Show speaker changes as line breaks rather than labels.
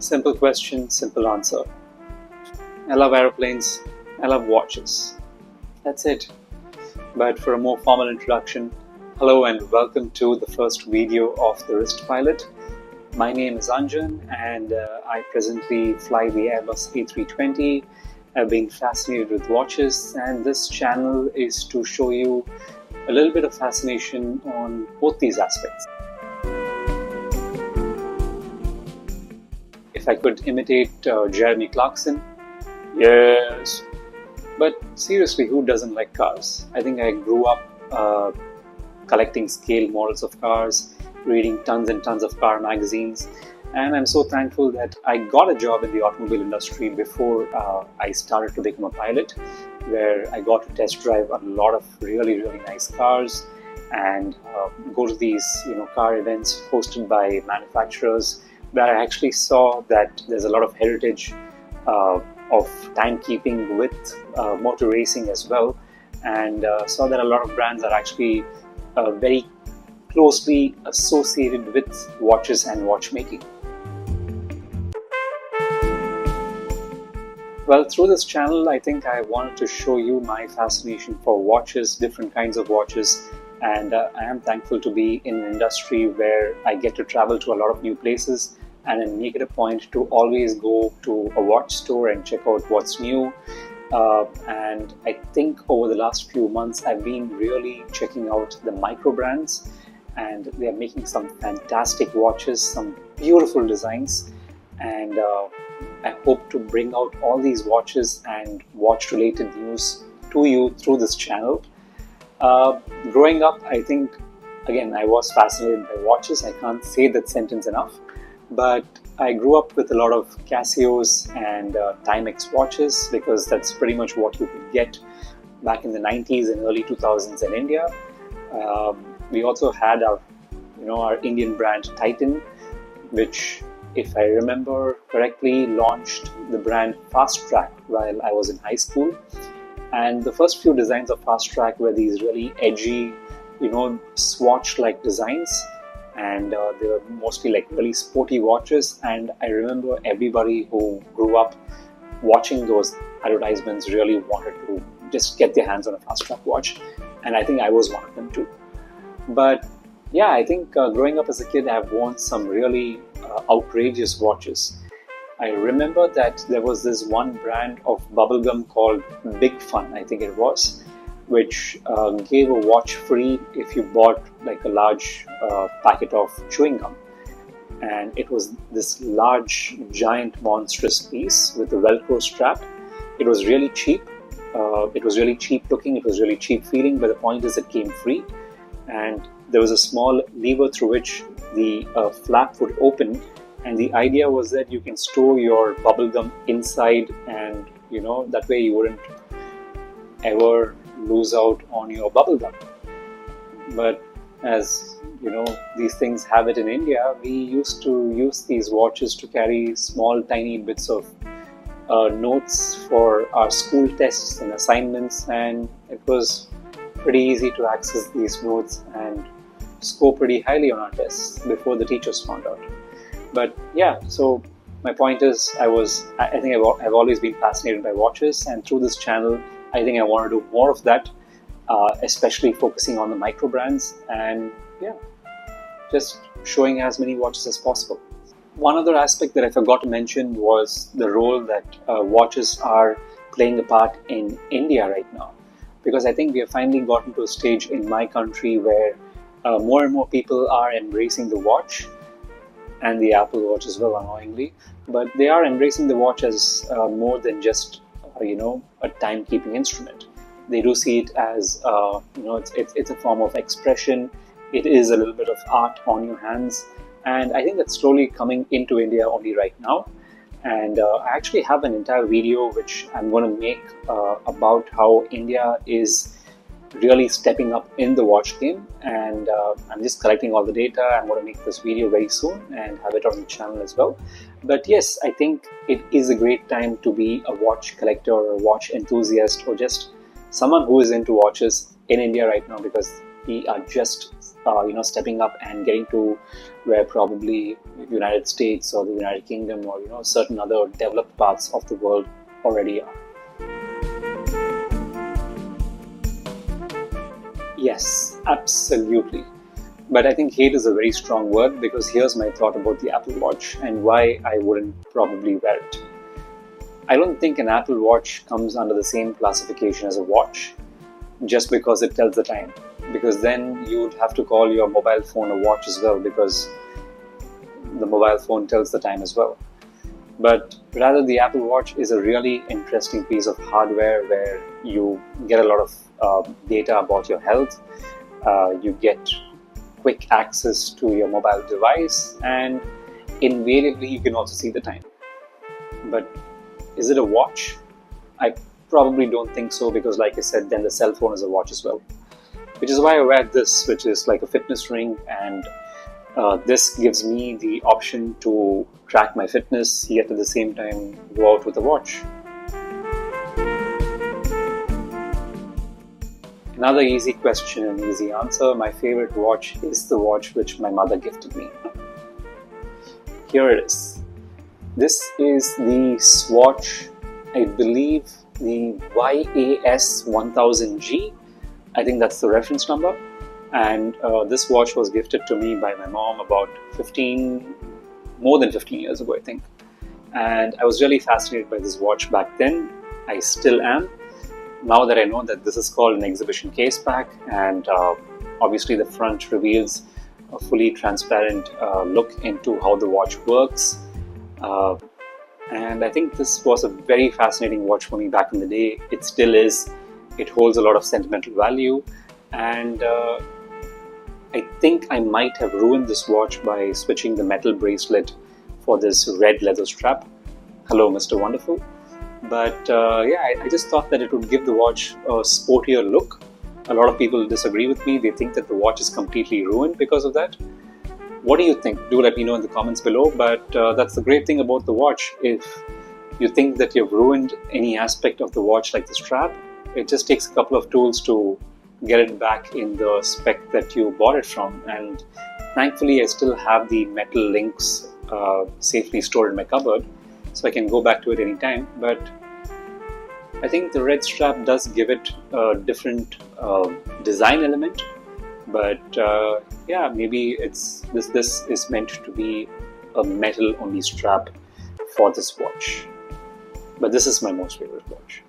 Simple question, simple answer. I love aeroplanes. I love watches. That's it. But for a more formal introduction, hello and welcome to the first video of the Wrist Pilot. My name is Anjan and I presently fly the Airbus A320. I've been fascinated with watches, and this channel is to show you a little bit of fascination on both these aspects. If I could imitate Jeremy Clarkson, yes. But seriously, who doesn't like cars? I think I grew up collecting scale models of cars, reading tons and tons of car magazines, and I'm so thankful that I got a job in the automobile industry before I started to become a pilot, where I got to test drive a lot of really nice cars and go to these car events hosted by manufacturers, where I actually saw that there's a lot of heritage of timekeeping with motor racing as well, and saw that a lot of brands are actually very closely associated with watches and watchmaking. Well, through this channel, I think I wanted to show you my fascination for watches, different kinds of watches, and I am thankful to be in an industry where I get to travel to a lot of new places and make it a point to always go to a watch store and check out what's new. And I think over the last few months, I've been really checking out the micro brands, and they are making some fantastic watches, some beautiful designs, and I hope to bring out all these watches and watch related news to you through this channel. Growing up, I think, again, I was fascinated by watches. I can't say that sentence enough, but I grew up with a lot of Casios and Timex watches, because that's pretty much what you could get back in the 90s and early 2000s in India. We also had our Indian brand Titan, which, if I remember correctly, launched the brand Fast Track while I was in high school. And the first few designs of Fast Track were these really edgy, swatch-like designs, and they were mostly like really sporty watches. And I remember everybody who grew up watching those advertisements really wanted to just get their hands on a Fast Track watch, and I think I was one of them too. But yeah, I think growing up as a kid, I've worn some really outrageous watches. I remember that there was this one brand of bubblegum called Big Fun, I think it was, which gave a watch free if you bought like a large packet of chewing gum. And it was this large, giant, monstrous piece with a Velcro strap. It was really cheap. It was really cheap looking. It was really cheap feeling, but the point is it came free. And there was a small lever through which the flap would open, and the idea was that you can store your bubblegum inside, and that way you wouldn't ever lose out on your bubblegum. But as these things have it in India, we used to use these watches to carry small tiny bits of notes for our school tests and assignments, and it was pretty easy to access these notes and score pretty highly on our tests before the teachers found out. But yeah, so my point is, I think I've always been fascinated by watches, and through this channel, I think I want to do more of that, especially focusing on the micro brands, and yeah, just showing as many watches as possible. One other aspect that I forgot to mention was the role that watches are playing a part in India right now, because I think we have finally gotten to a stage in my country where more and more people are embracing the watch, and the Apple Watch as well, annoyingly, but they are embracing the watch as more than just a timekeeping instrument. They do see it as it's a form of expression. It is a little bit of art on your hands, and I think that's slowly coming into India only right now. And I actually have an entire video which I'm going to make about how India is really stepping up in the watch game, and I'm just collecting all the data. I'm going to make this video very soon and have it on the channel as well. But yes, I think it is a great time to be a watch collector or a watch enthusiast, or just someone who is into watches in India right now, because we are just stepping up and getting to where probably United States or the United Kingdom or certain other developed parts of the world already are. Yes, absolutely. But I think hate is a very strong word, because here's my thought about the Apple Watch and why I wouldn't probably wear it. I don't think an Apple Watch comes under the same classification as a watch just because it tells the time. Because then you'd have to call your mobile phone a watch as well, because the mobile phone tells the time as well. But rather, the Apple Watch is a really interesting piece of hardware where you get a lot of data about your health. You get quick access to your mobile device, and invariably you can also see the time. But is it a watch? I probably don't think so, because like I said, then the cell phone is a watch as well. Which is why I wear this, which is like a fitness ring, and this gives me the option to track my fitness, yet at the same time go out with a watch. Another easy question and easy answer. My favorite watch is the watch which my mother gifted me. Here it is. This is the Swatch, I believe the YAS 1000G. I think that's the reference number. And this watch was gifted to me by my mom about more than 15 years ago, I think. And I was really fascinated by this watch back then. I still am. Now that I know that this is called an exhibition case pack, and obviously the front reveals a fully transparent look into how the watch works. And I think this was a very fascinating watch for me back in the day. It still is. It holds a lot of sentimental value, and I think I might have ruined this watch by switching the metal bracelet for this red leather strap. Hello, Mr. Wonderful. But I just thought that it would give the watch a sportier look. A lot of people disagree with me. They think that the watch is completely ruined because of that. What do you think? Do let me know in the comments below. But that's the great thing about the watch. If you think that you've ruined any aspect of the watch, like the strap, it just takes a couple of tools to get it back in the spec that you bought it from. And thankfully, I still have the metal links safely stored in my cupboard, so I can go back to it anytime. But I think the red strap does give it a different design element. But maybe this is meant to be a metal only strap for this watch. But this is my most favorite watch.